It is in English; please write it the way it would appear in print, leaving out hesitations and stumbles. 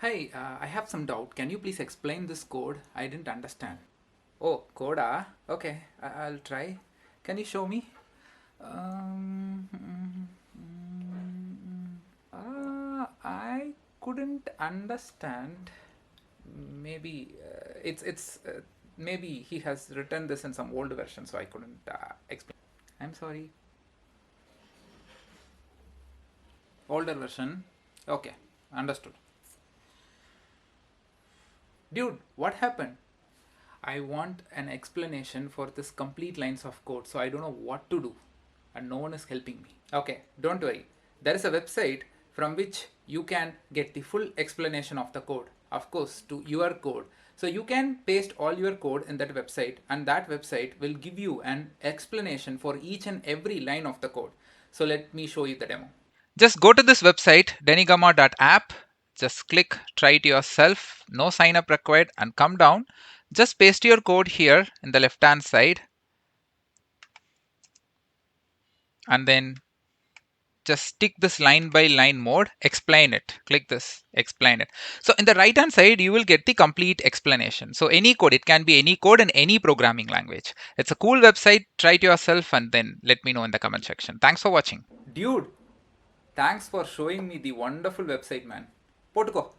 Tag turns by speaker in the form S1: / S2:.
S1: Hey, I have some doubt. Can you please explain this code? I didn't understand. Oh, code ah? Okay, I'll try. Can you show me? Um, I couldn't understand. Maybe maybe he has written this in some old version, so I couldn't explain. I'm sorry. Older version. Okay, understood. Dude, what happened? I want an explanation for this complete lines of code, so I don't know what to do, and no one is helping me. Okay, don't worry. There is a website from which you can get the full explanation of the code, of course, to your code. So you can paste all your code in that website, and that website will give you an explanation for each and every line of the code. So let me show you the demo. Just go to this website, denigama.app. Just click try it yourself. No sign up required, and come down. Just paste your code here in the left hand side, and then just stick this line by line mode, explain it. Click this, explain it. So in the right hand side, you will get the complete explanation. So any code, it can be any code in any programming language. It's a cool website. Try it yourself and then let me know in the comment section. Thanks for watching. Dude, thanks for showing me the wonderful website, man. Potuko.